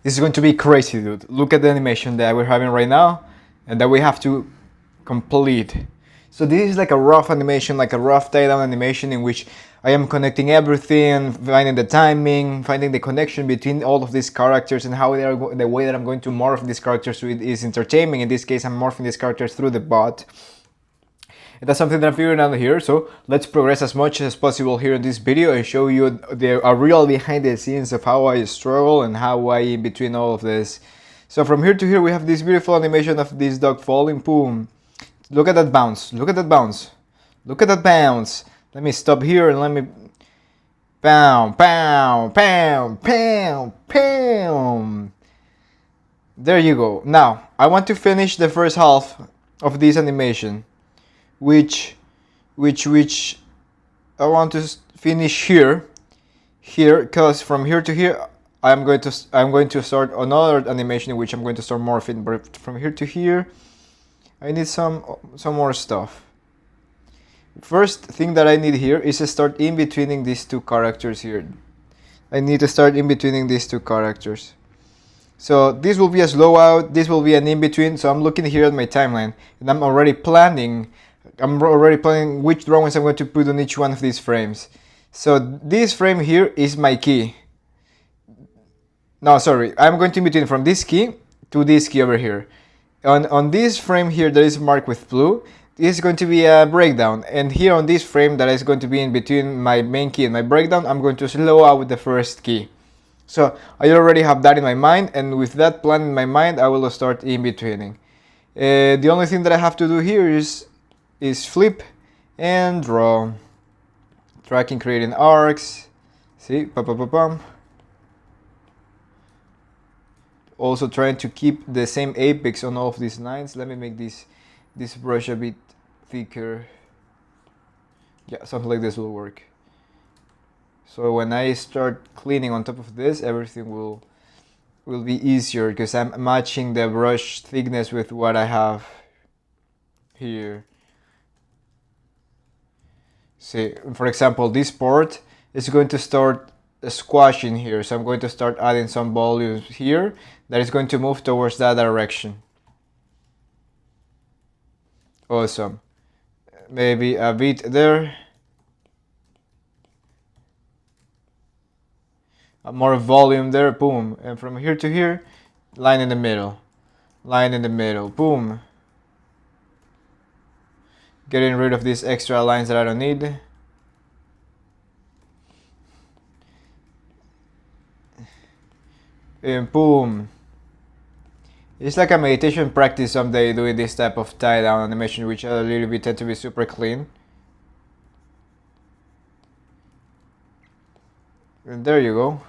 This is going to be crazy, dude. Look at the animation that we're having right now and that we have to complete. So this is like a rough animation, like a rough tie-down animation in which I am connecting everything, finding the timing, finding the connection between all of these characters and how they are the way that I'm going to morph these characters is entertaining. In this case, I'm morphing these characters through the bot. And that's something that I'm figuring out here, so let's progress as much as possible here in this video and show you a real behind the scenes of how I struggle and how I in between all of this. So from here to here we have this beautiful animation of this dog falling, boom. Look at that bounce, look at that bounce, look at that bounce. Let me stop here and let me... Pow, pow, pow, pow, pow. There you go. Now, I want to finish the first half of this animation. Which I want to finish here, because from here to here I'm going to start another animation in which I'm going to start morphing. But from here to here, I need some more stuff. First thing that I need here is to start in betweening these two characters here. I need to start in betweening these two characters. So this will be a slow out, this will be an in between. So I'm looking here at my timeline and I'm already planning which drawings I'm going to put on each one of these frames. So this frame here is my key. No, sorry, I'm going to in between from this key to this key over here. On this frame here that is marked with blue, this is going to be a breakdown. And here on this frame that is going to be in between my main key and my breakdown, I'm going to slow out with the first key. So I already have that in my mind, and with that plan in my mind, I will start in betweening. The only thing that I have to do here is flip and draw. Tracking, creating arcs. See, pam. Also trying to keep the same apex on all of these lines. Let me make this brush a bit thicker. Yeah, something like this will work. So when I start cleaning on top of this, everything will be easier because I'm matching the brush thickness with what I have here. See, for example, this part is going to start squashing here, so I'm going to start adding some volumes here that is going to move towards that direction. Awesome. Maybe a bit there. More volume there, boom. And from here to here, line in the middle. Line in the middle, boom. Getting rid of these extra lines that I don't need. And boom. It's like a meditation practice someday doing this type of tie-down animation, which a little bit tend to be super clean. And there you go.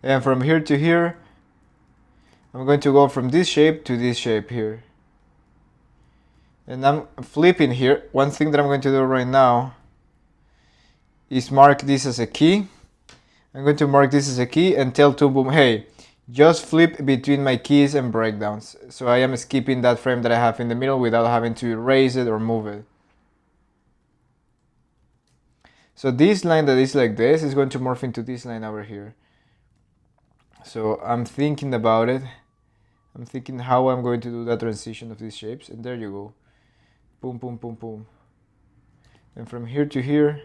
And from here to here, I'm going to go from this shape to this shape here. And I'm flipping here. One thing that I'm going to do right now is mark this as a key. I'm going to mark this as a key and tell Toon Boom, hey, just flip between my keys and breakdowns. So I am skipping that frame that I have in the middle without having to erase it or move it. So this line that is like this is going to morph into this line over here. So I'm thinking about it. I'm thinking how I'm going to do that transition of these shapes. And there you go. Boom, boom, boom, boom. And from here to here,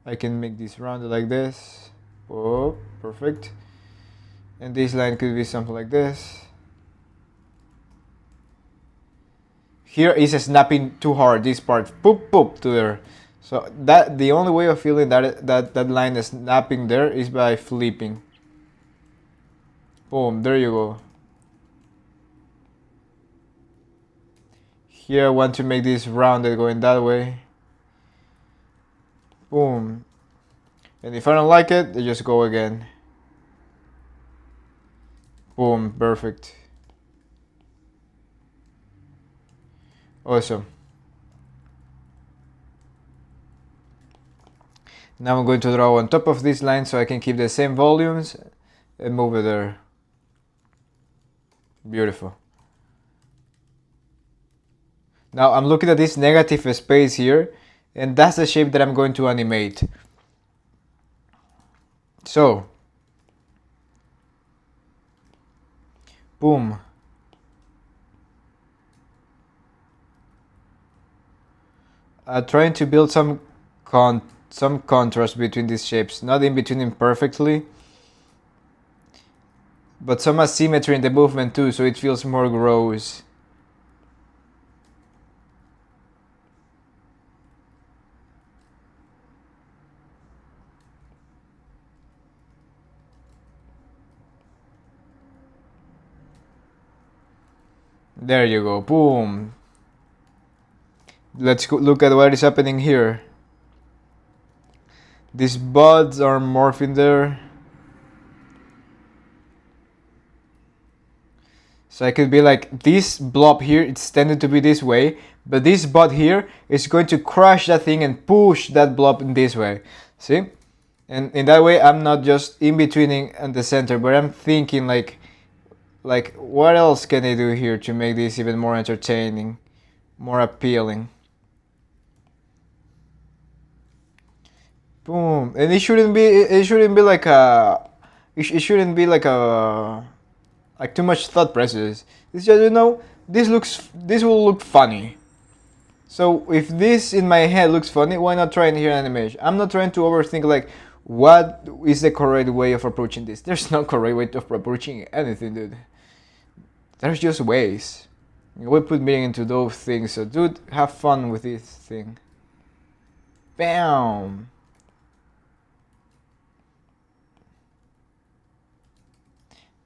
I can make this rounded like this. Oh, perfect. And this line could be something like this. Here is snapping too hard, this part, poop, poop, to there. So that the only way of feeling that line is snapping there is by flipping. Boom, there you go. Here I want to make this rounded going that way. Boom. And if I don't like it, I just go again. Boom, perfect. Awesome. Now I'm going to draw on top of this line so I can keep the same volumes and move it there. Beautiful. Now I'm looking at this negative space here, and that's the shape that I'm going to animate. So Boom. Trying to build some contrast between these shapes, not in between them perfectly, but some asymmetry in the movement too, so it feels more gross. There you go, boom. Let's look at what is happening here. These buds are morphing there. So I could be like, this blob here, it's tended to be this way, but this bud here is going to crush that thing and push that blob in this way. See? And in that way, I'm not just in betweening and the center, but I'm thinking like what else can I do here to make this even more entertaining, more appealing? Boom. And it shouldn't be like a, it shouldn't be like a, like too much thought process. It's just, you know, this will look funny. So if this in my head looks funny, why not try and hear animation? I'm not trying to overthink like what is the correct way of approaching this. There's no correct way of approaching anything, dude. There's just ways. We put meaning into those things, so dude, have fun with this thing. Bam!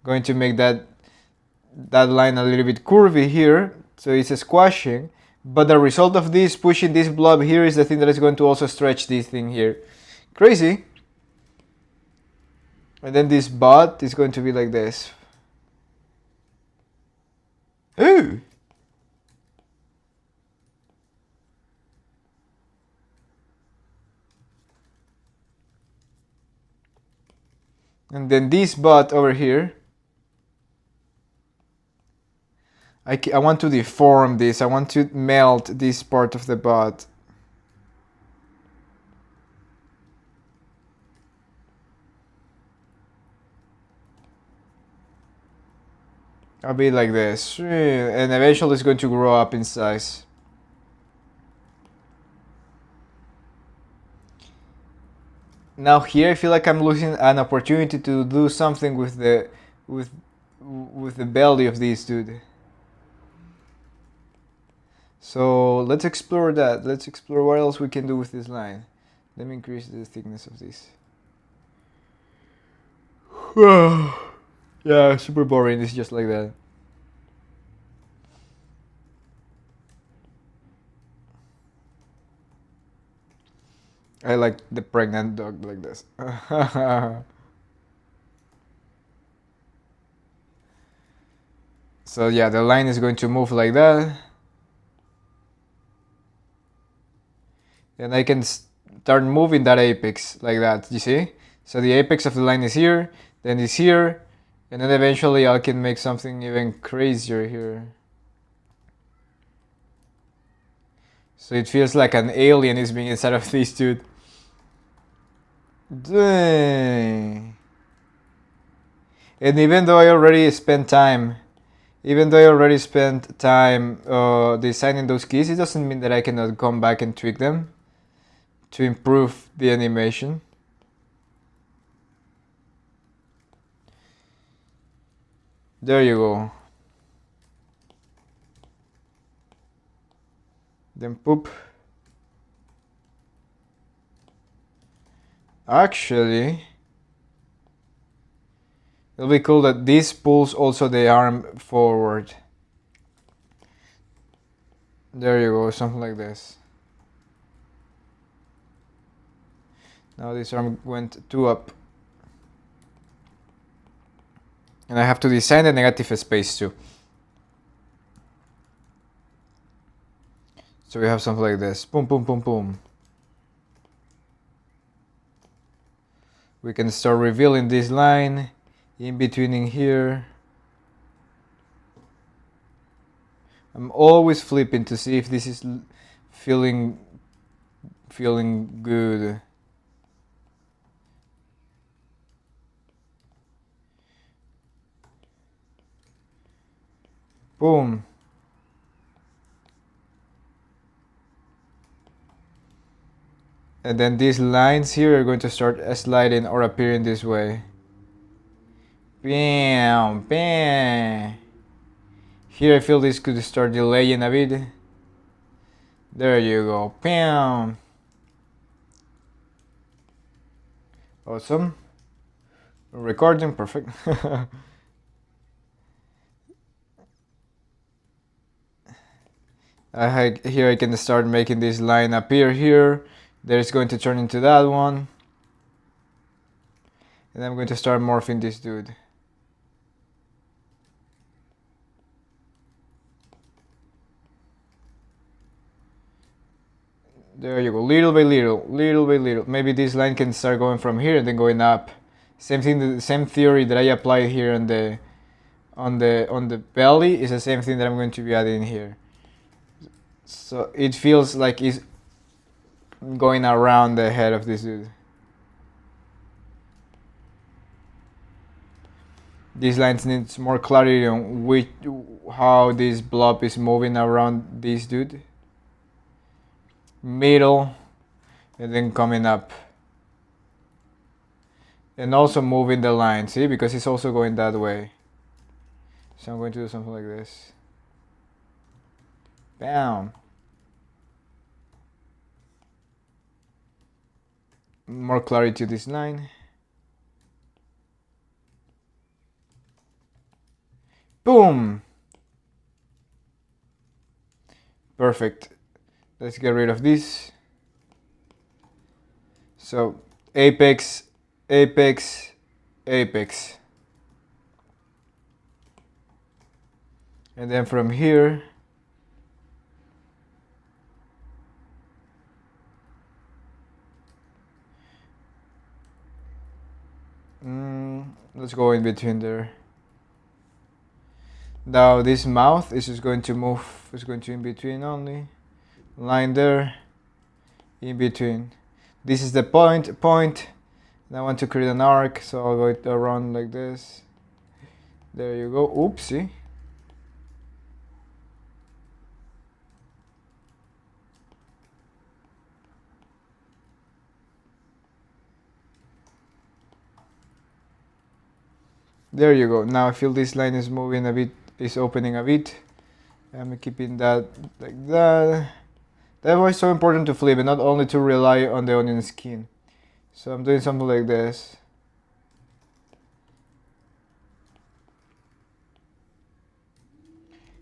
Going to make that line a little bit curvy here, so it's a squashing, but the result of this pushing this blob here is the thing that is going to also stretch this thing here. Crazy. And then this bot is going to be like this. Ooh! And then this bot over here, I want to deform this. I want to melt this part of the bot. I'll be like this, and eventually it's going to grow up in size. Now here I feel like I'm losing an opportunity to do something with the belly of this dude. So let's explore that. Let's explore what else we can do with this line. Let me increase the thickness of this. Yeah, super boring. It's just like that. I like the pregnant dog like this. So yeah, the line is going to move like that. And I can start moving that apex like that, you see? So the apex of the line is here, then it's here, and then eventually I can make something even crazier here. So it feels like an alien is being inside of this dude. Dang. And even though I already spent time designing those keys, it doesn't mean that I cannot come back and tweak them to improve the animation. There you go. Then poop. Actually, it'll be cool that this pulls also the arm forward. There you go, something like this. Now this arm went 2 up. And I have to design the negative space too. So we have something like this. Boom, boom, boom, boom. We can start revealing this line in between in here. I'm always flipping to see if this is feeling good. Boom. And then these lines here are going to start sliding or appearing this way. Bam, bam. Here I feel this could start delaying a bit. There you go. Bam. Awesome. Recording, perfect. Here I can start making this line appear here. There's going to turn into that one. And I'm going to start morphing this dude. There you go, little by little, little by little. Maybe this line can start going from here and then going up. Same thing, the same theory that I applied here on the belly is the same thing that I'm going to be adding here. So it feels like it's going around the head of this dude. These lines need more clarity on how this blob is moving around this dude. Middle, and then coming up. And also moving the line, see, because it's also going that way. So I'm going to do something like this. Bam. More clarity to this line. Boom. Perfect. Let's get rid of this. So apex, apex, apex. And then from here, let's go in between there. Now this mouth is just going to move, it's going to in between only. Line there, in between. This is the point, and I want to create an arc, so I'll go around like this. There you go, oopsie. There you go, now I feel this line is moving a bit, is opening a bit. I'm keeping that like that. That was so important to flip and not only to rely on the onion skin. So I'm doing something like this.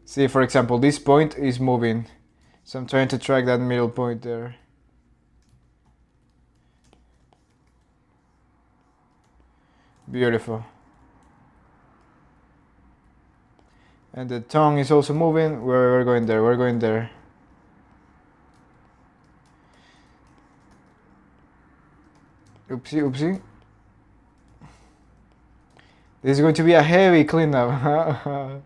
See, for example, this point is moving. So I'm trying to track that middle point there. Beautiful. And the tongue is also moving. We're going there, we're going there. Oopsie, oopsie. This is going to be a heavy cleanup.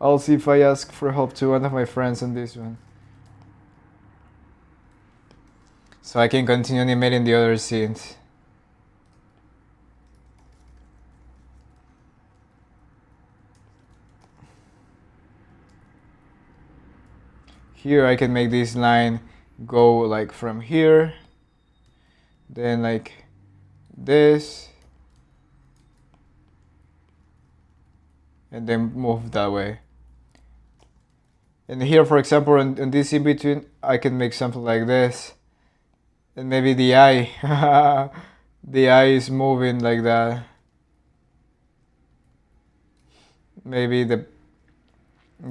I'll see if I ask for help to one of my friends on this one. So I can continue animating the other scenes. Here I can make this line go like from here, then like this, and then move that way. And here, for example, in this in between, I can make something like this, and maybe the eye, the eye is moving like that. Maybe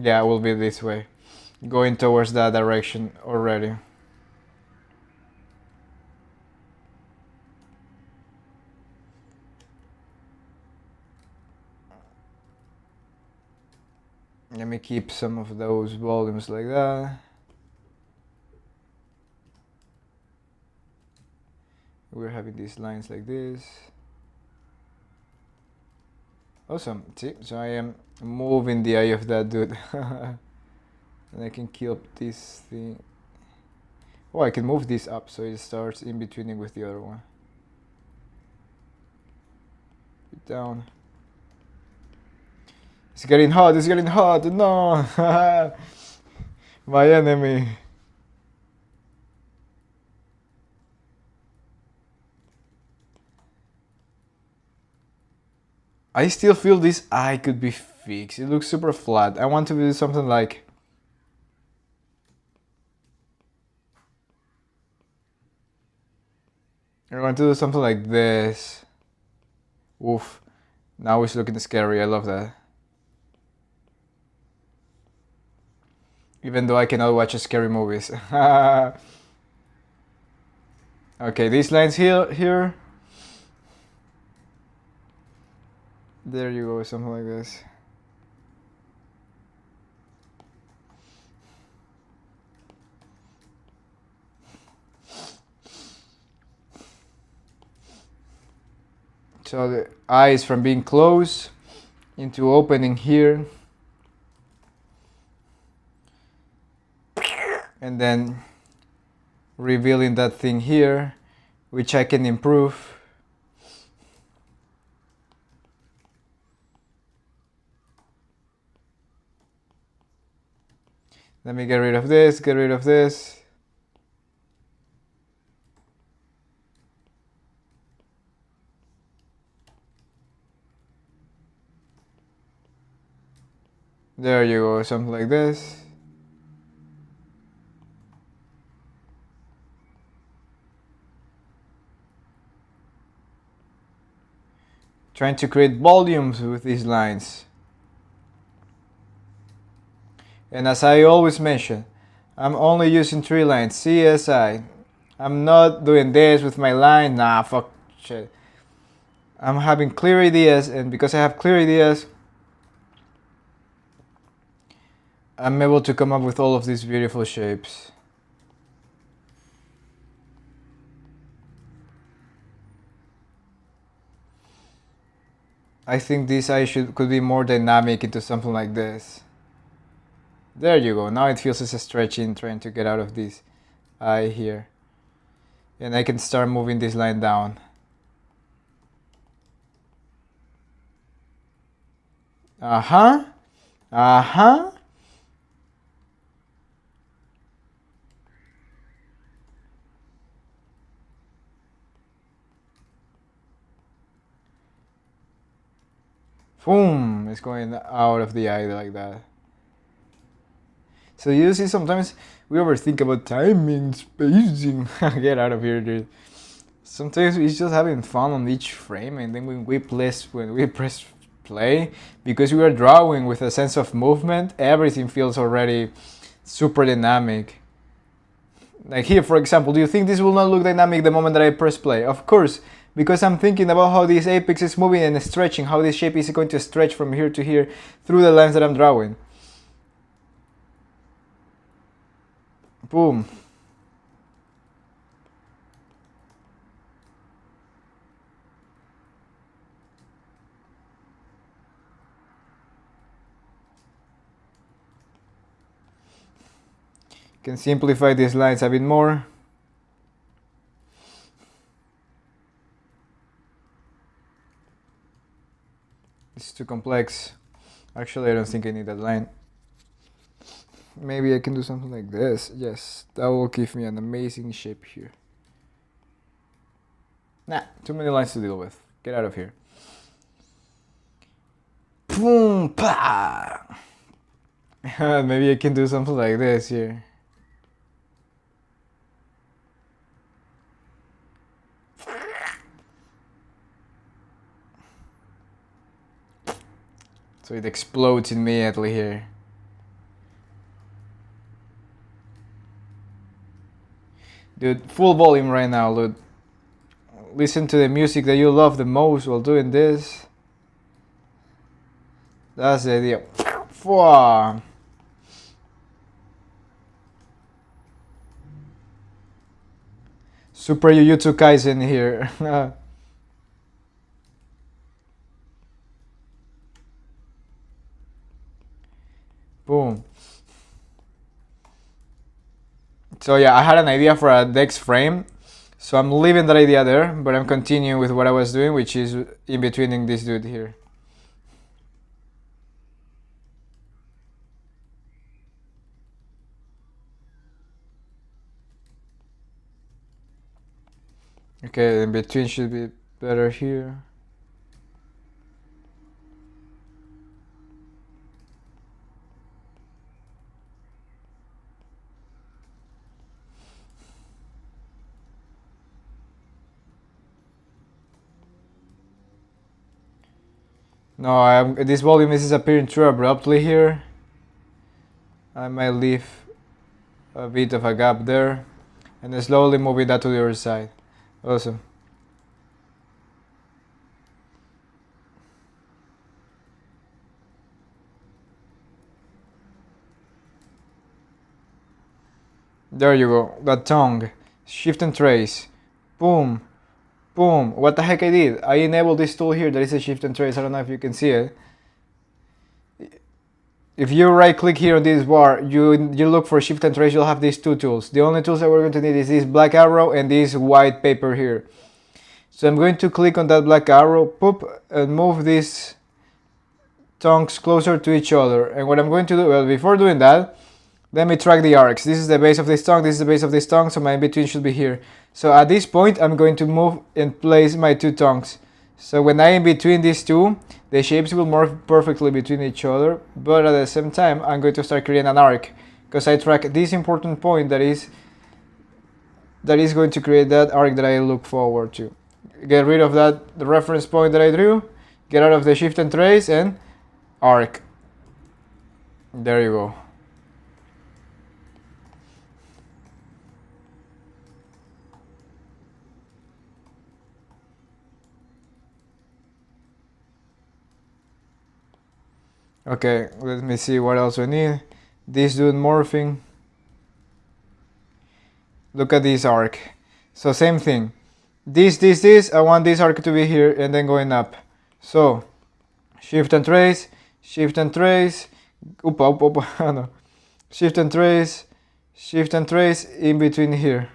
yeah, it will be this way, going towards that direction already. Let me keep some of those volumes like that. We're having these lines like this. Awesome. See, so I am moving the eye of that dude. And I can keep this thing. Oh, I can move this up so it starts in between with the other one. Down. It's getting hot, it's getting hot, no! My enemy. I still feel this eye could be fixed. It looks super flat. I want to do something like... I want to do something like this. Oof. Now it's looking scary. I love that. Even though I cannot watch scary movies. Okay, these lines here. There you go, something like this. So the eyes from being closed into opening here. And then revealing that thing here, which I can improve. Let me get rid of this, get rid of this. There you go, something like this. Trying to create volumes with these lines. And as I always mention, I'm only using 3 lines, CSI. I'm not doing this with my line, nah, fuck shit. I'm having clear ideas, and because I have clear ideas, I'm able to come up with all of these beautiful shapes. I think this eye could be more dynamic into something like this. There you go, now it feels as a stretching, trying to get out of this eye here. And I can start moving this line down. Uh-huh. Uh-huh. Boom, it's going out of the eye like that. So you see, sometimes we overthink about timing, spacing. Get out of here, dude. Sometimes it's just having fun on each frame, and then when we press play, because we are drawing with a sense of movement, everything feels already super dynamic. Like here, for example, do you think this will not look dynamic the moment that I press play? Of course, because I'm thinking about how this apex is moving and stretching, how this shape is going to stretch from here to here through the lines that I'm drawing. Boom. Can simplify these lines a bit more. It's too complex. Actually, I don't think I need that line. Maybe I can do something like this. Yes, that will give me an amazing shape here. Nah, too many lines to deal with. Get out of here. Boom, pa! Maybe I can do something like this here. So it explodes immediately here. Dude, full volume right now, dude. Listen to the music that you love the most while doing this. That's the idea. Fwah. Super Jujutsu Kaisen here. Boom. So yeah, I had an idea for a next frame, so I'm leaving that idea there, but I'm continuing with what I was doing, which is in betweening this dude here. Okay, in between should be better here. No, this volume is disappearing too abruptly here. I might leave a bit of a gap there and then slowly moving that to the other side. Awesome. There you go, that tongue. Shift and trace. Boom. Boom. What the heck I did? I enabled this tool here. There is a shift and trace. I don't know if you can see it. If you right click here on this bar, you look for shift and trace, you'll have these two tools. The only tools that we're going to need is this black arrow and this white paper here. So I'm going to click on that black arrow, poop, and move these tongues closer to each other. And what I'm going to do, well, before doing that, let me track the arcs. This is the base of this tongue, this is the base of this tongue, so my in between should be here. So at this point, I'm going to move and place my two tongues. So when I in between these two, the shapes will morph perfectly between each other, but at the same time, I'm going to start creating an arc, because I track this important point that is going to create that arc that I look forward to. Get rid of that, the reference point that I drew, get out of the shift and trace, and arc. There you go. Okay, let me see what else we need. This dude morphing. Look at this arc. So same thing. This. I want this arc to be here and then going up. So shift and trace, shift and trace. Oopa. No. Shift and trace in between here.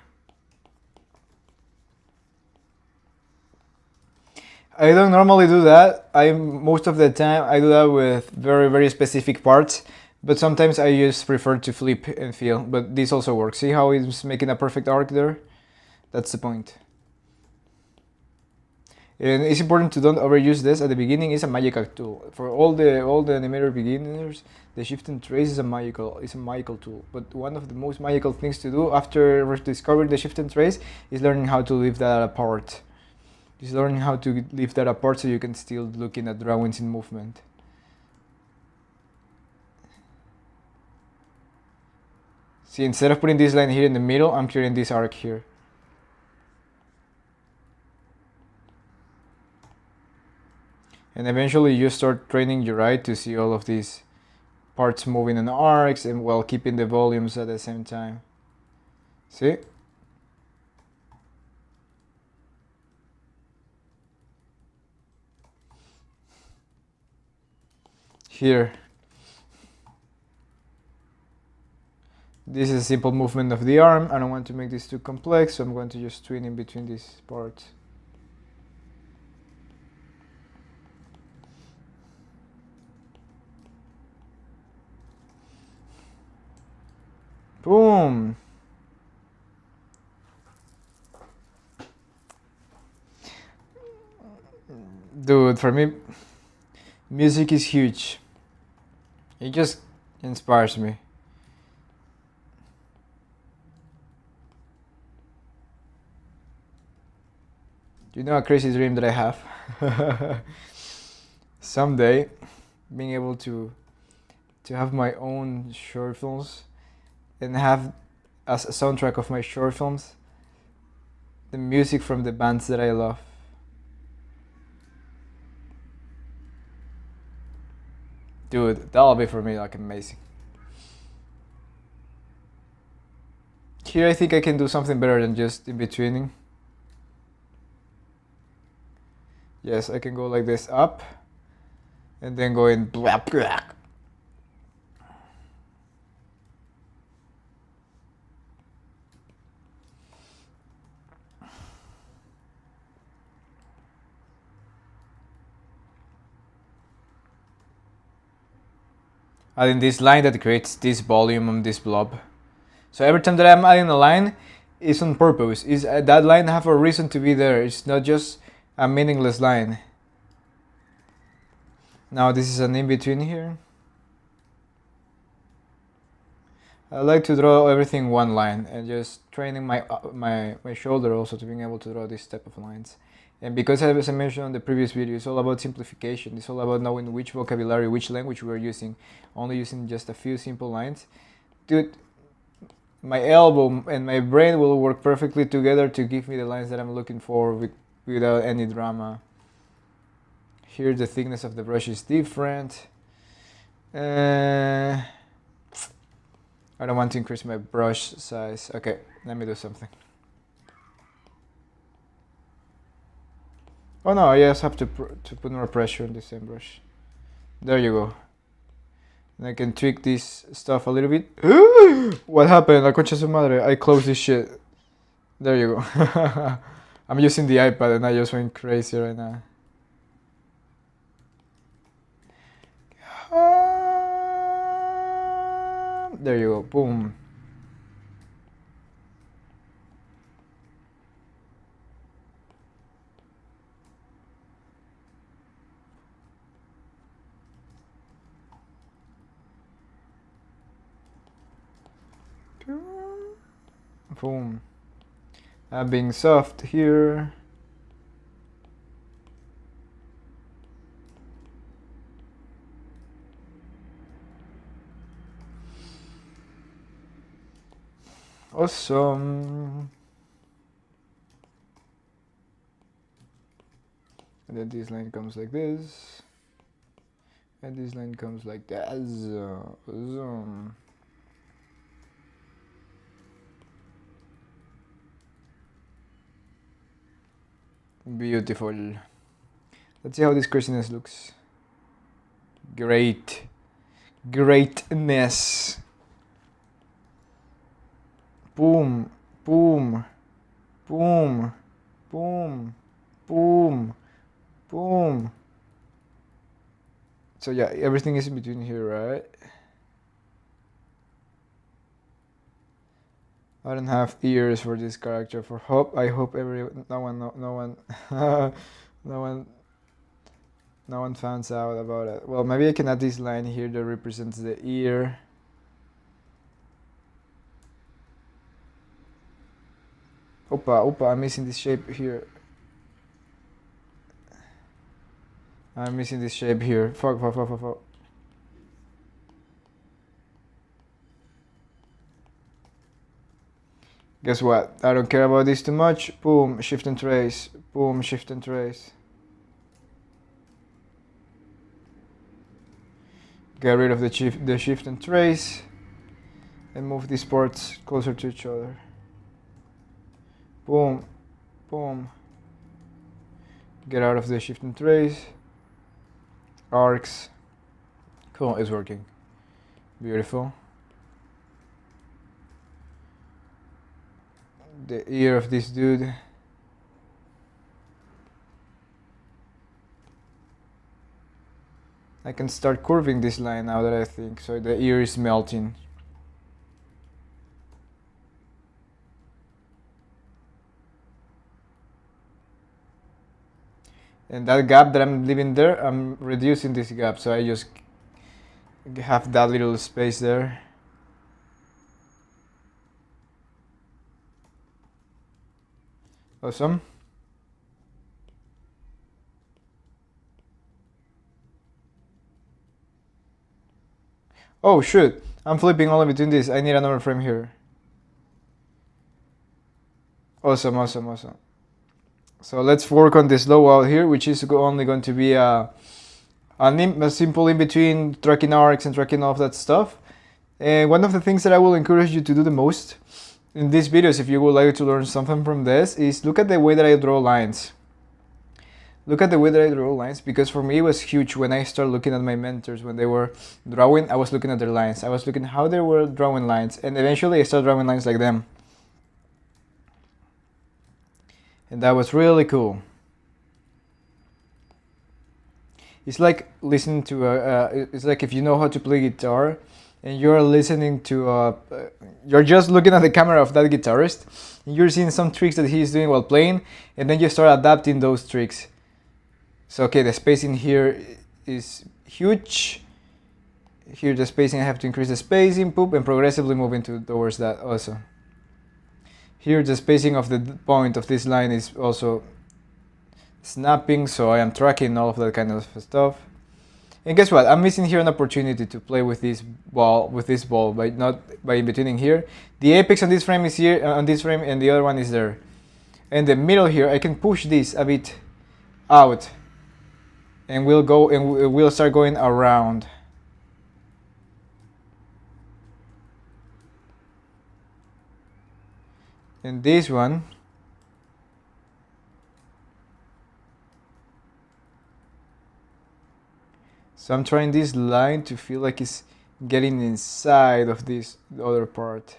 I don't normally do that. Most of the time I do that with very specific parts, but sometimes I just prefer to flip and fill. But this also works. See how it's making a perfect arc there? That's the point. And it's important to don't overuse this at the beginning. It's a magical tool for all the animator beginners. The shift and trace is a magical tool. But one of the most magical things to do after discovering the shift and trace is learning how to leave that apart. Just learning how to leave that apart so you can still looking at drawings in movement. See, instead of putting this line here in the middle, I'm creating this arc here. And eventually you start training your eye to see all of these parts moving in arcs and while keeping the volumes at the same time. See? Here. This is a simple movement of the arm. I don't want to make this too complex, so I'm going to just twin in between these parts. Boom! Dude, for me, music is huge. It just inspires me. Do you know a crazy dream that I have? Someday, being able to have my own short films and have as a soundtrack of my short films the music from the bands that I love. Dude, that'll be for me like amazing. Here I think I can do something better than just in betweening. Yes, I can go like this up and then go in black. Adding this line that creates this volume on this blob. So every time that I'm adding a line, is on purpose. Is that line have a reason to be there? It's not just a meaningless line. Now this is an in-between here. I like to draw everything one line and just training my shoulder also to being able to draw this type of lines. And because as I mentioned on the previous video, it's all about simplification. It's all about knowing which vocabulary, which language we're using. Only using just a few simple lines. Dude, my elbow and my brain will work perfectly together to give me the lines that I'm looking for without any drama. Here the thickness of the brush is different. I don't want to increase my brush size. Okay, let me do something. Oh no, I just have to put more pressure on the same brush. There you go. And I can tweak this stuff a little bit. What happened? La concha su madre. I closed this shit. There you go. I'm using the iPad and I just went crazy right now. There you go, boom. Boom. I'm being soft here. Awesome. And then this line comes like this. And this line comes like that. Awesome. Beautiful. Let's see how this craziness looks. Great. Greatness. Boom, boom, boom, boom, boom, boom. So yeah, everything is in between here, right? I don't have ears for this character. For hope, I hope no one finds out about it. Well, maybe I can add this line here that represents the ear. Opa, I'm missing this shape here. I'm missing this shape here. Fuck. Guess what? I don't care about this too much. Boom, shift and trace. Boom, shift and trace. Get rid of the shift and trace. And move these parts closer to each other. Boom, boom. Get out of the shift and trace. Arcs. Cool, it's working. Beautiful. The ear of this dude. I can start curving this line now that I think, so the ear is melting. And that gap that I'm leaving there, I'm reducing this gap, so I just have that little space there. Awesome. Oh shoot, I'm flipping all in between this. I need another frame here. Awesome. So let's work on this low out here, which is only going to be a simple in between tracking arcs and tracking off that stuff. And one of the things that I will encourage you to do the most in these videos, if you would like to learn something from this, is look at the way that I draw lines. Look at the way that I draw lines, because for me it was huge when I started looking at my mentors when they were drawing. I was looking at their lines. I was looking how they were drawing lines, and eventually I started drawing lines like them. And that was really cool. It's like listening to it's like if you know how to play guitar and you're listening to you're just looking at the camera of that guitarist, and you're seeing some tricks that he's doing while playing, and then you start adapting those tricks. So okay, the spacing here is huge. Here the spacing, I have to increase the spacing, poop, and progressively moving towards that also. Here the spacing of the point of this line is also snapping, so I am tracking all of that kind of stuff. And guess what? I'm missing here an opportunity to play with this ball, by not by in betweening here. The apex on this frame is here, on this frame, and the other one is there. And the middle here, I can push this a bit out, and we'll start going around. And this one, so I'm trying this line to feel like it's getting inside of this other part.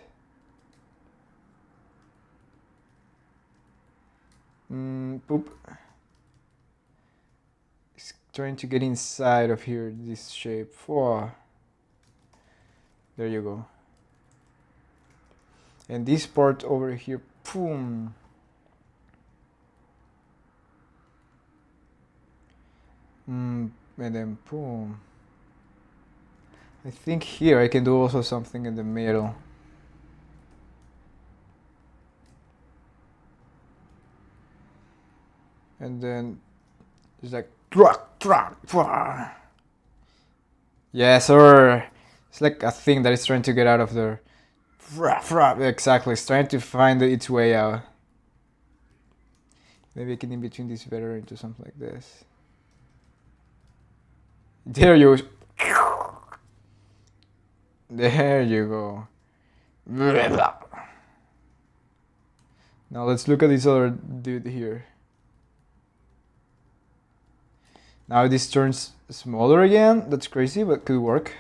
Poop. It's trying to get inside of here, this shape. Whoa. There you go. And this part over here, boom. And then boom. I think here I can do also something in the middle. And then it's like yes, sir. It's like a thing that is trying to get out of there. Exactly, it's trying to find its way out. Maybe I can in between this better into something like this. There you go. There you go. Now let's look at this other dude here. Now this turns smaller again. That's crazy, but could work.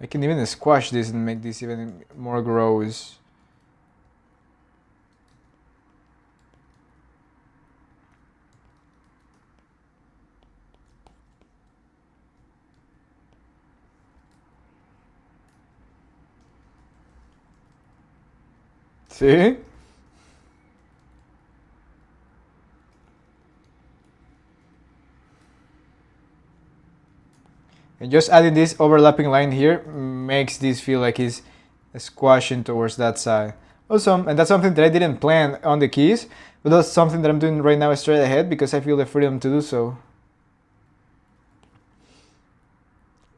I can even squash this and make this even more gross. See? And just adding this overlapping line here makes this feel like it's squashing towards that side. Awesome, and that's something that I didn't plan on the keys, but that's something that I'm doing right now straight ahead because I feel the freedom to do so.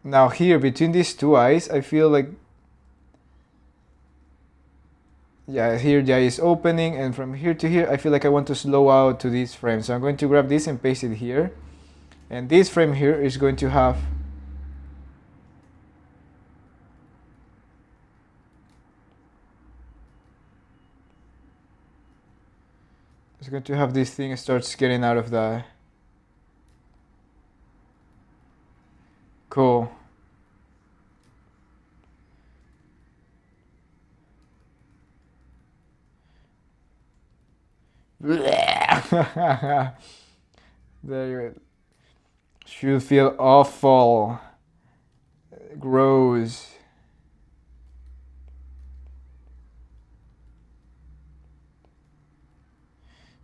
Now here, between these two eyes, I feel like, yeah, here the eye is opening, and from here to here, I feel like I want to slow out to this frame. So I'm going to grab this and paste it here. And this frame here is going to have this thing starts getting out of the... Cool. There you go. Should feel awful. Gross.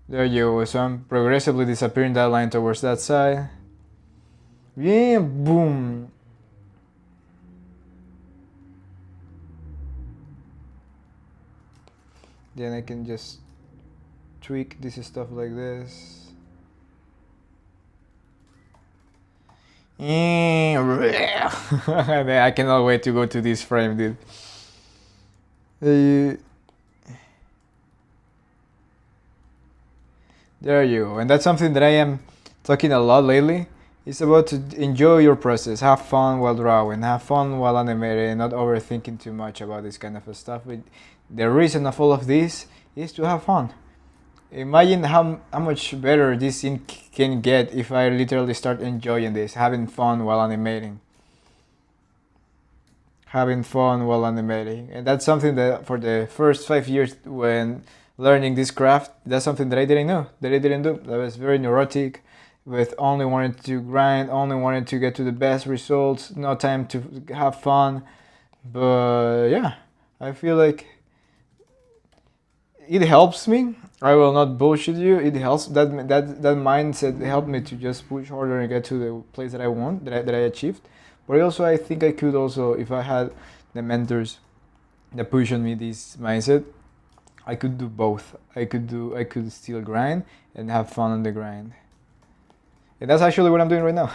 There you go. So I'm progressively disappearing that line towards that side. Yeah, boom. Then I can just tweak this stuff like this. I cannot wait to go to this frame, dude. There you go. And that's something that I am talking a lot lately. It's about to enjoy your process, have fun while drawing, have fun while animating, and not overthinking too much about this kind of stuff. But the reason of all of this is to have fun. Imagine how much better this scene can get if I literally start enjoying this, having fun while animating. having fun while animating. And that's something that for the first 5 years when learning this craft, that's something that I didn't know, that I didn't do. I was very neurotic with only wanting to grind, only wanting to get to the best results, no time to have fun. But yeah, I feel like it helps me. I will not bullshit you. It helps that mindset helped me to just push harder and get to the place that I want, that I achieved. But also, I think I could also, if I had the mentors that push on me this mindset, I could do both. I could still grind and have fun on the grind. And that's actually what I'm doing right now.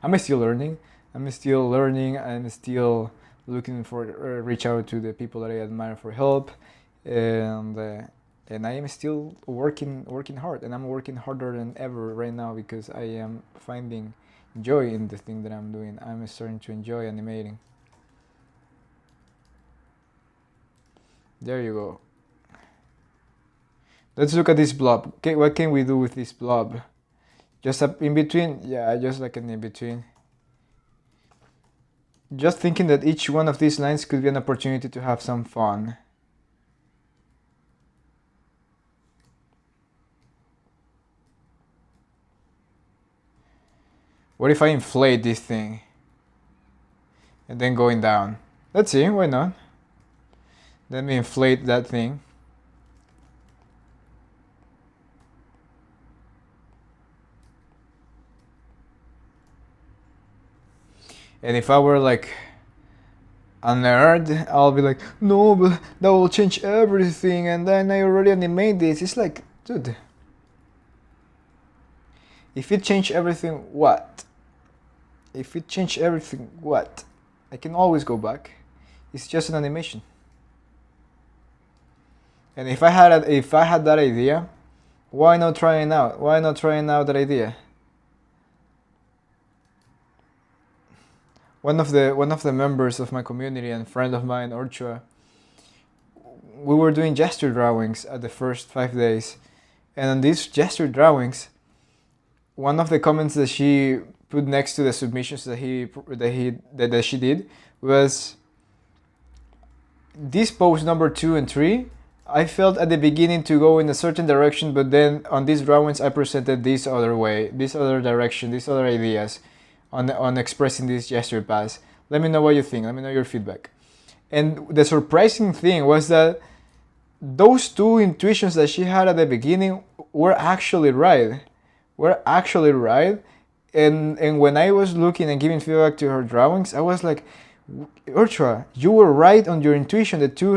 I'm still learning. I'm still looking for reach out to the people that I admire for help, and I am still working hard, and I'm working harder than ever right now because I am finding joy in the thing that I'm doing. I'm starting to enjoy animating. There you go. Let's look at this blob. Okay, what can we do with this blob? Just up in between? Yeah, just like an in between. Just thinking that each one of these lines could be an opportunity to have some fun. What if I inflate this thing? And then going down. Let's see, why not? Let me inflate that thing. And if I were like a nerd, I'll be like, no, but that will change everything, and then I already animate this. It's like, dude, if it changed everything, what? If it changed everything, what? I can always go back. It's just an animation. And if I had that idea, why not try it out? Why not try out that idea? One of the members of my community and friend of mine, Orchua, we were doing gesture drawings at the first 5 days, and on these gesture drawings, one of the comments that she put next to the submissions that she did was, this pose number 2 and 3, I felt at the beginning to go in a certain direction, but then on these drawings I presented this other way, this other direction, these other ideas on expressing this gesture pass. Let me know what you think. Let me know your feedback. And the surprising thing was that those two intuitions that she had at the beginning were actually right. And when I was looking and giving feedback to her drawings, I was like, Urtra, you were right on your intuition. The two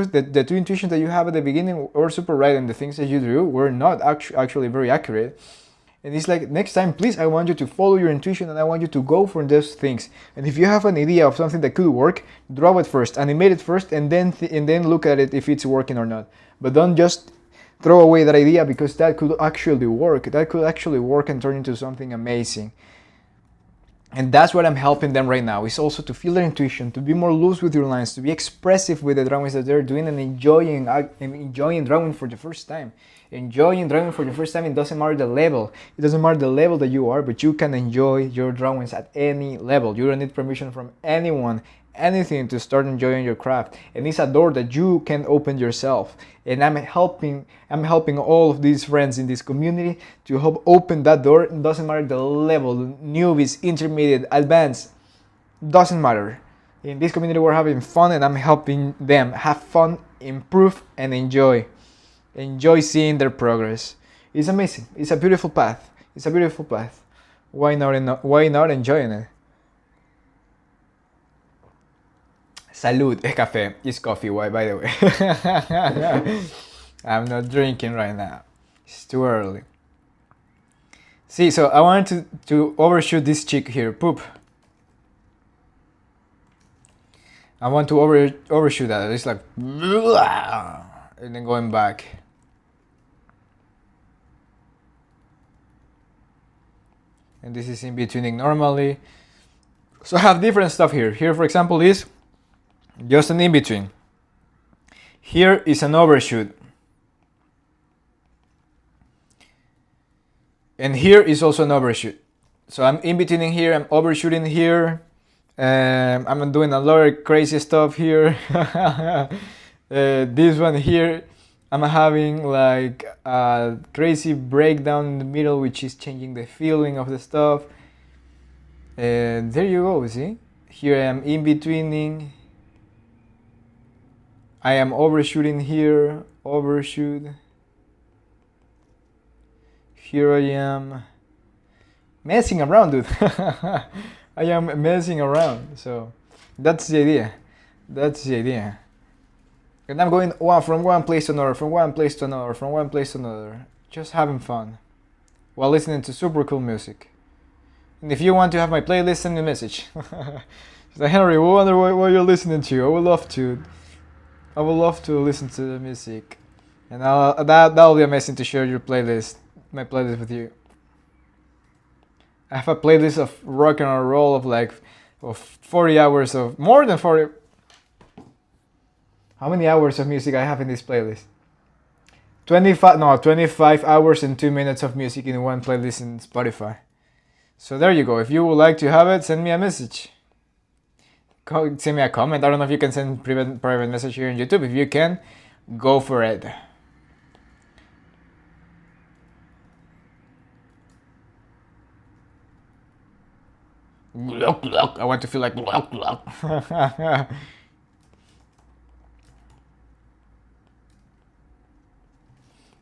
intuitions that you have at the beginning were super right, and the things that you drew were not actually very accurate. And it's like, next time, please, I want you to follow your intuition and I want you to go for those things. And if you have an idea of something that could work, draw it first, animate it first, and then look at it if it's working or not. But don't just throw away that idea, because that could actually work. That could actually work and turn into something amazing. And that's what I'm helping them right now, is also to feel their intuition, to be more loose with your lines, to be expressive with the drawings that they're doing, and enjoying drawing for the first time. Enjoying drawing for the first time, it doesn't matter the level. It doesn't matter the level that you are, but you can enjoy your drawings at any level. You don't need permission from anyone, anything, to start enjoying your craft. And it's a door that you can open yourself. And I'm helping all of these friends in this community to help open that door. It doesn't matter the level, newbies, intermediate, advanced, doesn't matter. In this community we're having fun, and I'm helping them have fun, improve, and enjoy seeing their progress. It's amazing. It's a beautiful path. Why not enjoying it? Salud, es café. It's coffee, why, by the way. I'm not drinking right now. It's too early. See, so I wanted to overshoot this chick here. Poop. I want to overshoot that. It's like, and then going back. And this is in betweening normally. So I have different stuff here. Here, for example, is just an in-between. Here is an overshoot. And here is also an overshoot. So I'm in-betweening here, I'm overshooting here, I'm doing a lot of crazy stuff here. This one here, I'm having like a crazy breakdown in the middle, which is changing the feeling of the stuff. And there you go, see? Here I am in betweening. I am overshooting here, overshoot. Here I am messing around, dude. I am messing around. So that's the idea. That's the idea. And I'm going from one place to another, from one place to another, from one place to another. Just having fun while listening to super cool music. And if you want to have my playlist, send me a message. Like, Henry, we wonder what you're listening to. I would love to. I would love to listen to the music. And that'll be amazing to share your playlist, my playlist with you. I have a playlist of rock and roll of 40 hours of more than 40. How many hours of music I have in this playlist? 25 hours and 2 minutes of music in one playlist in Spotify. So there you go. If you would like to have it, send me a message. Send me a comment. I don't know if you can send private message here on YouTube. If you can, go for it. I want to feel like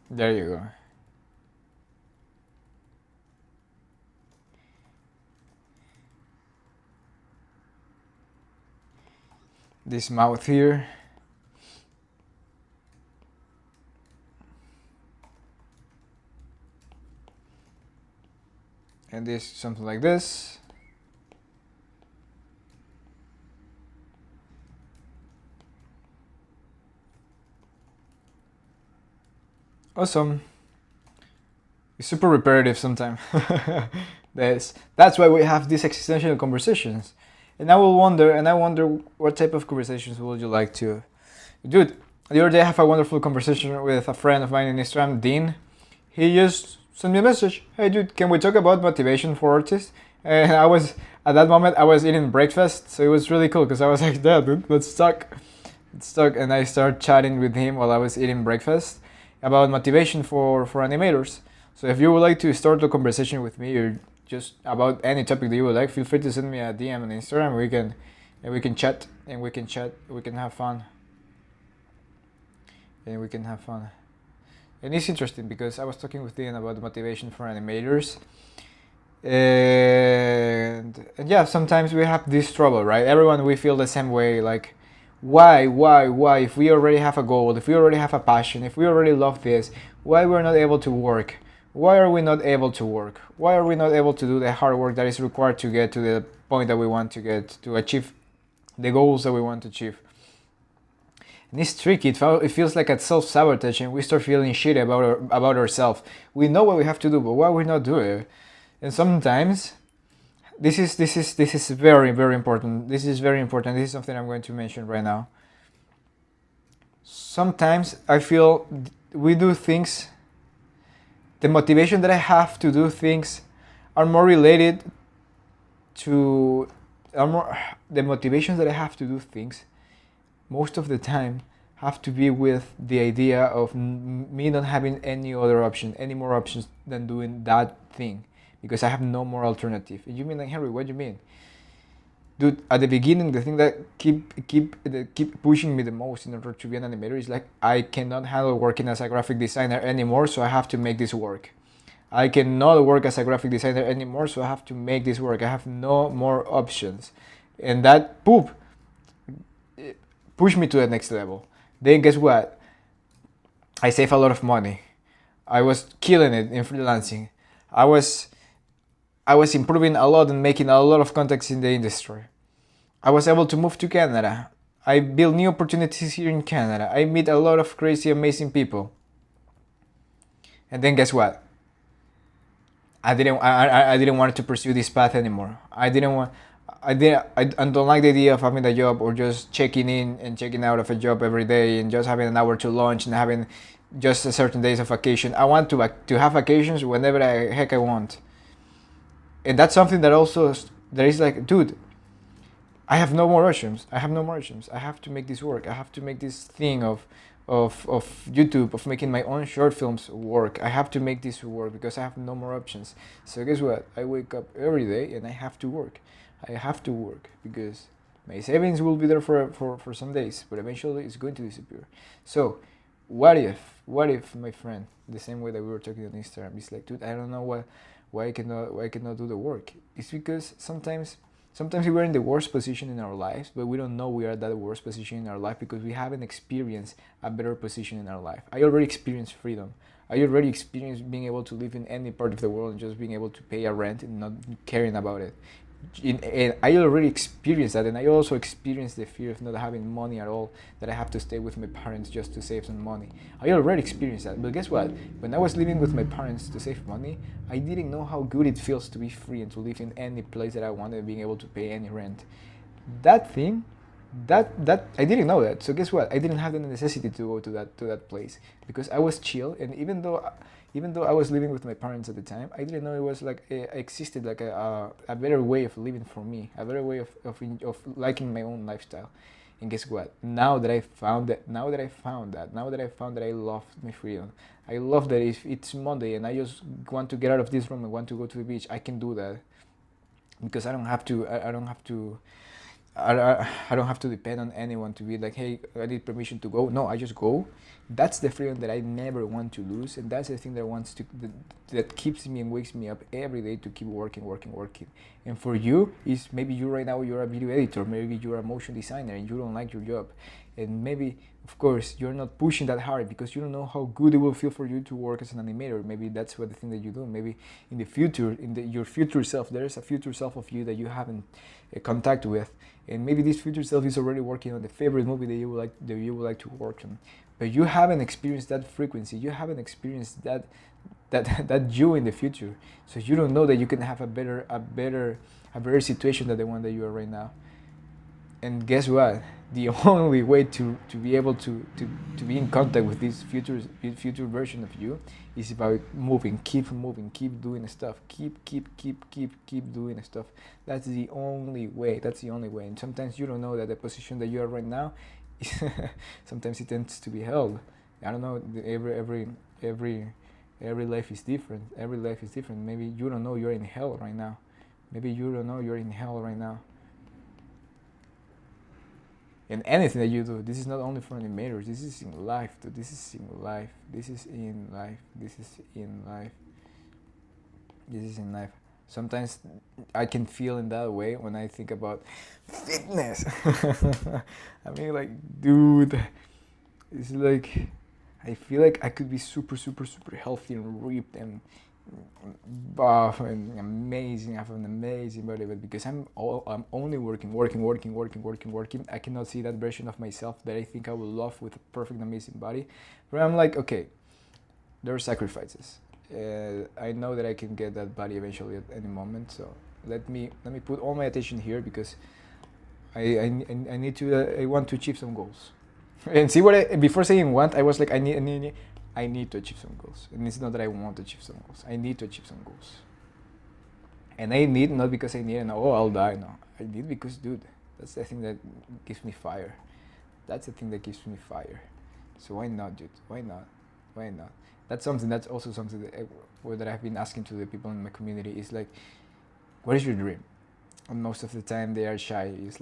There you go. This mouth here. And this, something like this. Awesome. It's super repetitive sometimes. That's why we have these existential conversations. And I wonder what type of conversations would you like to. Dude, the other day I have a wonderful conversation with a friend of mine in Instagram, Dean. He just sent me a message. Hey dude, can we talk about motivation for artists? And at that moment I was eating breakfast, so it was really cool because I was like, yeah dude, let's talk. And I started chatting with him while I was eating breakfast about motivation for animators. So if you would like to start a conversation with me or just about any topic that you would like, feel free to send me a DM on Instagram. We can chat and we can have fun. And it's interesting because I was talking with Dean about motivation for animators. And yeah, sometimes we have this trouble, right? Everyone, we feel the same way, like why? If we already have a goal, if we already have a passion, if we already love this, why we're not able to work? Why are we not able to work? Why are we not able to do the hard work that is required to get to the point that we want to get, to achieve the goals that we want to achieve? And it's tricky. It feels like a self-sabotage, and we start feeling shit about ourselves. We know what we have to do, but why we not do it? And sometimes this is very, very important. This is very important. This is something I'm going to mention right now. Sometimes I feel we do things. The motivation that I have to do things are more related to the motivations that I have to do things most of the time have to be with the idea of me not having any more options than doing that thing, because I have no more alternative. You mean like, Henry, what do you mean? Dude, at the beginning, the thing that keep pushing me the most in order to be an animator is like, I cannot handle working as a graphic designer anymore, so I have to make this work. I cannot work as a graphic designer anymore, so I have to make this work. I have no more options. And that pushed me to the next level. Then guess what? I save a lot of money. I was killing it in freelancing. I was improving a lot and making a lot of contacts in the industry. I was able to move to Canada. I built new opportunities here in Canada. I meet a lot of crazy, amazing people. And then guess what? I didn't want to pursue this path anymore. I don't like the idea of having a job or just checking in and checking out of a job every day and just having an hour to lunch and having just a certain days of vacation. I want to have vacations whenever I want. And that's something that also, there is like, dude, I have no more options. I have no more options. I have to make this work. I have to make this thing of YouTube, of making my own short films work. I have to make this work because I have no more options. So guess what? I wake up every day and I have to work. I have to work because my savings will be there for some days, but eventually it's going to disappear. So what if my friend, the same way that we were talking on Instagram, is like, dude, I don't know why I cannot do the work. It's because sometimes we're in the worst position in our lives, but we don't know we are that worst position in our life because we haven't experienced a better position in our life. I already experienced freedom. I already experienced being able to live in any part of the world and just being able to pay a rent and not caring about it. And I already experienced that, and I also experienced the fear of not having money at all, that I have to stay with my parents just to save some money. I already experienced that, but guess what? When I was living with my parents to save money, I didn't know how good it feels to be free and to live in any place that I wanted, being able to pay any rent. That thing, that I didn't know that. So guess what? I didn't have the necessity to go to that place because I was chill, and even though I was living with my parents at the time, I didn't know it was like existed like a better way of living for me, a better way of liking my own lifestyle. And guess what? Now that I found that, now that I found that I love my freedom, I love that if it's Monday and I just want to get out of this room and want to go to the beach, I can do that because I don't have to. I don't have to. I don't have to depend on anyone to be like, hey, I need permission to go. No, I just go. That's the freedom that I never want to lose, and that's the thing that keeps me and wakes me up every day to keep working. And for you, is maybe you right now you're a video editor, maybe you're a motion designer, and you don't like your job, and maybe of course you're not pushing that hard because you don't know how good it will feel for you to work as an animator. Maybe that's what the thing that you do. Maybe in the future, your future self, there is a future self of you that you haven't contact with, and maybe this future self is already working on the favorite movie that you would like to work on, but you haven't experienced that frequency. You haven't experienced that you in the future, so you don't know that you can have a better situation than the one that you are right now. And guess what? The only way to be able to be in contact with this future version of you is about moving, keep doing stuff, keep doing stuff. That's the only way. And sometimes you don't know that the position that you are right now sometimes it tends to be held. I don't know. Every life is different. Maybe you don't know you're in hell right now. And anything that you do, this is not only for animators. This is in life, dude. This is in life. Sometimes I can feel in that way when I think about fitness. I mean, like, dude, it's like I feel like I could be super healthy and ripped and buff and amazing. I have an amazing body, but because I'm only working, I cannot see that version of myself that I think I would love with a perfect, amazing body. But I'm like, okay, there are sacrifices. I know that I can get that body eventually at any moment. So let me put all my attention here because I need to. I want to achieve some goals. And see what before saying want, I was like, I need to achieve some goals. And it's not that I want to achieve some goals. I need to achieve some goals. And I need not because I need and I'll die. No, I need because, dude, that's the thing that gives me fire. So why not, dude? Why not? That's also something that I've been asking to the people in my community is like, what is your dream? And most of the time they are shy. It's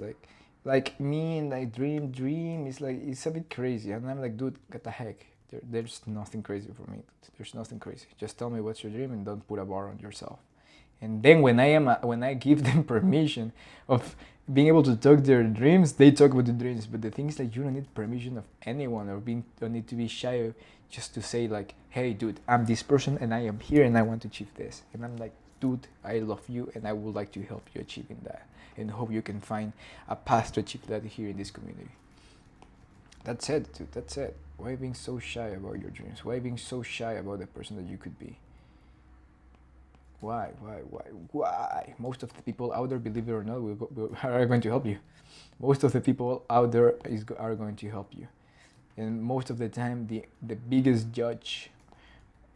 like me and like dream is like, it's a bit crazy. And I'm like, dude, what the heck? There's nothing crazy for me. There's nothing crazy. Just tell me what's your dream and don't put a bar on yourself. And then when I give them permission of being able to talk their dreams, they talk about the dreams. But the thing is like, you don't need permission of anyone don't need to be shy just to say like, hey, dude, I'm this person and I am here and I want to achieve this. And I'm like, dude, I love you and I would like to help you achieving that and hope you can find a path to achieve that here in this community. That's it, dude. That's it. Why being so shy about your dreams? Why being so shy about the person that you could be? Why? Most of the people out there, believe it or not, are going to help you. Most of the people out there are going to help you. And most of the time, the biggest judge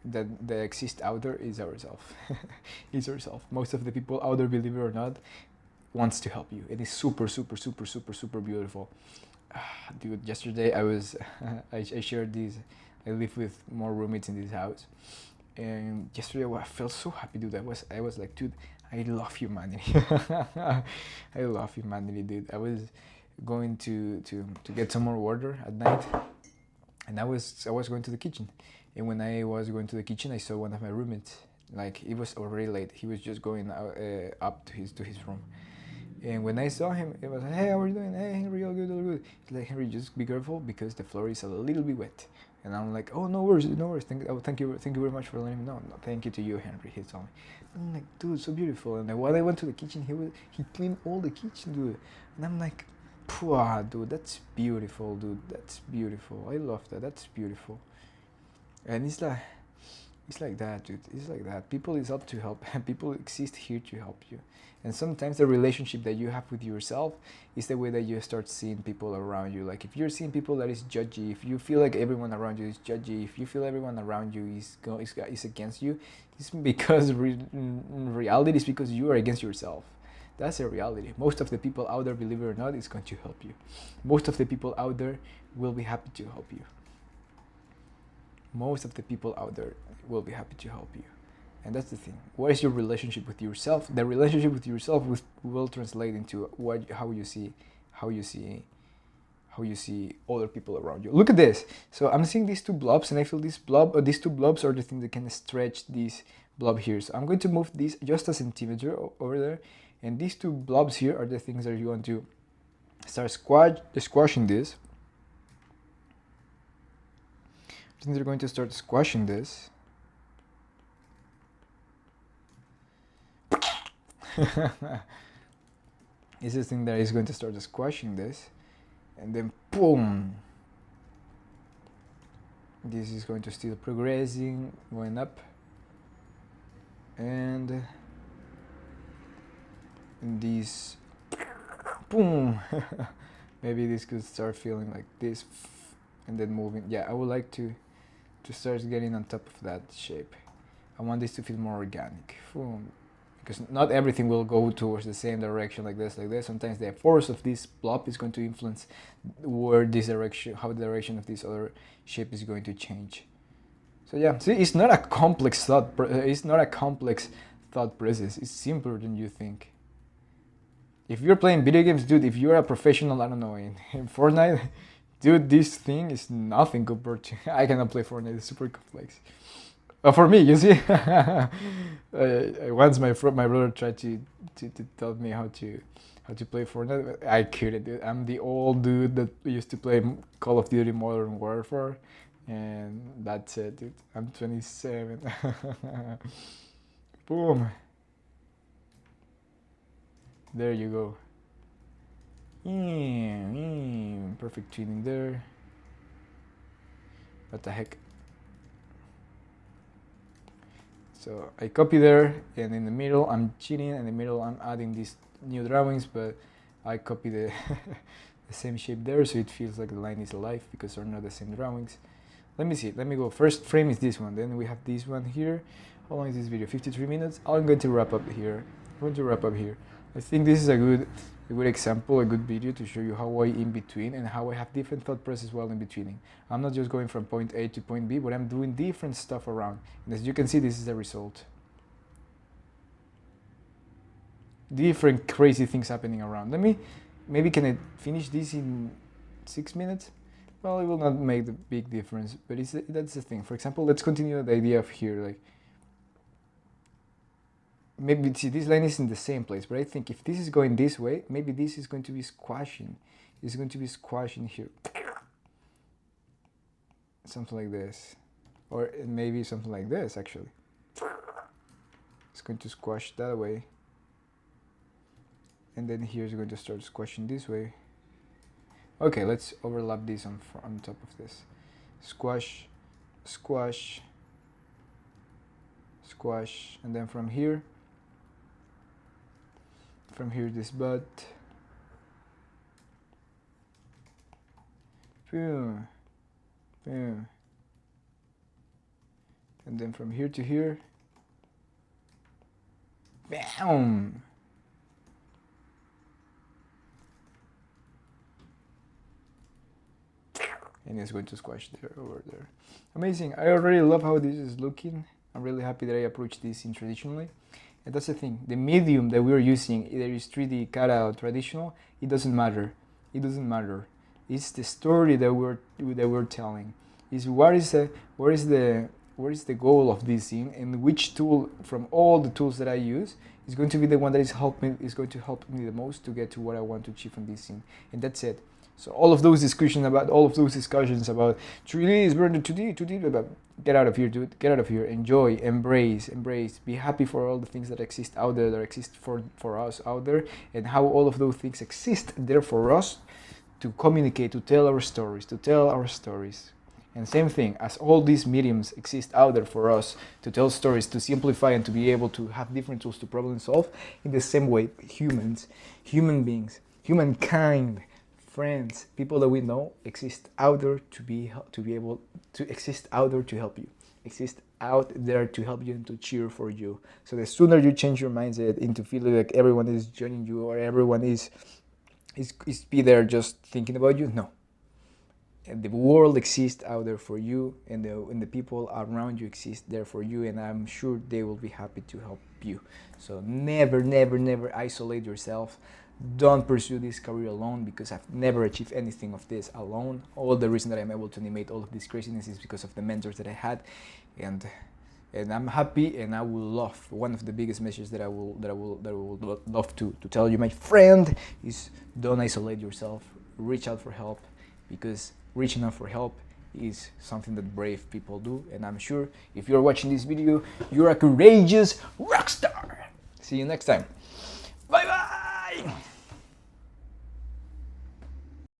that exists out there is ourselves. Is ourselves. Most of the people out there, believe it or not, wants to help you. It is super, super, super, super, super beautiful. Dude, yesterday I was, I shared this, I live with more roommates in this house. And yesterday I felt so happy, dude. I was like, dude, I love humanity. I love humanity, dude. I was going to get some more water at night, and I was going to the kitchen. And when I was going to the kitchen, I saw one of my roommates. Like, it was already late. He was just going out, up to his room. And when I saw him, it was like, hey, how are you doing? Hey, Henry, all good, all good. He's like, Henry, just be careful because the floor is a little bit wet. And I'm like, oh, no worries, no worries. Thank you very much for letting me know. No, thank you to you, Henry. He told me. I'm like, dude, so beautiful. And then while I went to the kitchen, he cleaned all the kitchen, dude. And I'm like, dude, that's beautiful, dude. That's beautiful. I love that. That's beautiful. And it's like that, dude. It's like that. People is up to help. People exist here to help you. And sometimes the relationship that you have with yourself is the way that you start seeing people around you. Like, if you're seeing people that is judgy, if you feel like everyone around you is judgy, if you feel everyone around you is against you, it's because in reality it's because you are against yourself. That's a reality. Most of the people out there, believe it or not, is going to help you. Most of the people out there will be happy to help you. Most of the people out there will be happy to help you. And that's the thing. What is your relationship with yourself? The relationship with yourself will translate into how you see other people around you. Look at this. So I'm seeing these two blobs, and I feel these two blobs are the things that can stretch this blob here. So I'm going to move this just a centimeter over there, and these two blobs here are the things that you want to start squashing this. I think they're going to start squashing this. It's this thing that is going to start squashing this, and then boom, this is going to still progressing, going up, and this boom. Maybe this could start feeling like this, and then moving. Yeah, I would like to start getting on top of that shape. I want this to feel more organic. Boom. Because not everything will go towards the same direction like this. Sometimes the force of this blob is going to influence where this direction, how the direction of this other shape is going to change. So yeah, see, it's not a complex thought. It's not a complex thought process. It's simpler than you think. If you're playing video games, dude, if you're a professional, I don't know, in Fortnite, dude, this thing is nothing compared to. I cannot play Fortnite. It's super complex. For me, you see, once my brother tried to tell me how to play Fortnite, I couldn't. Dude. I'm the old dude that used to play Call of Duty Modern Warfare, and that's it, dude. I'm 27. Boom. There you go. Perfect tuning there. What the heck? So I copy there, and in the middle I'm cheating. In the middle I'm adding these new drawings, but I copy the the same shape there, so it feels like the line is alive because they're not the same drawings. Let me see. Let me go. First frame is this one. Then we have this one here. How long is this video? 53 minutes. I'm going to wrap up here. I think this is a good example, a good video to show you how I in between and how I have different thought process while in betweening. I'm not just going from point A to point B, but I'm doing different stuff around. And as you can see, this is the result. Different crazy things happening around. Maybe can I finish this in 6 minutes? Well, it will not make the big difference, but that's the thing. For example, let's continue the idea of here, like, maybe, see, this line is in the same place, but I think if this is going this way, maybe this is going to be squashing. It's going to be squashing here. Something like this. Or maybe something like this, actually. It's going to squash that way. And then here is going to start squashing this way. Okay, let's overlap this on top of this. Squash, squash, squash, and then from here this butt, boom, boom, and then from here to here, bam. and it's going to squash there over there. Amazing. I already love how this is looking. I'm really happy that I approached this in traditionally. And that's the thing, the medium that we're using, either is 3D cutout or traditional, it doesn't matter. It doesn't matter. It's the story that we're telling. Is what is the goal of this scene, and which tool from all the tools that I use is going to be the one that is going to help me the most to get to what I want to achieve on this scene. And that's it. So all of those discussions about 3D is better than 2D, get out of here, dude. Get out of here. Enjoy, embrace. Be happy for all the things that exist out there, that exist for us out there, and how all of those things exist there for us to communicate, to tell our stories. And same thing, as all these mediums exist out there for us to tell stories, to simplify, and to be able to have different tools to problem solve, in the same way, human beings, humankind, friends, people that we know exist out there to be able to exist out there to help you, exist out there to help you and to cheer for you. So the sooner you change your mindset into feeling like everyone is joining you, or everyone is be there just thinking about you, no. And the world exists out there for you, and the people around you exist there for you, and I'm sure they will be happy to help you. So never isolate yourself. Don't pursue this career alone, because I've never achieved anything of this alone. All the reason that I'm able to animate all of this craziness is because of the mentors that I had, and I'm happy, and I will love, one of the biggest messages that I will love to tell you, my friend, is don't isolate yourself. Reach out for help, because reaching out for help is something that brave people do, and I'm sure if you're watching this video, you're a courageous rock star. See you next time. Bye bye.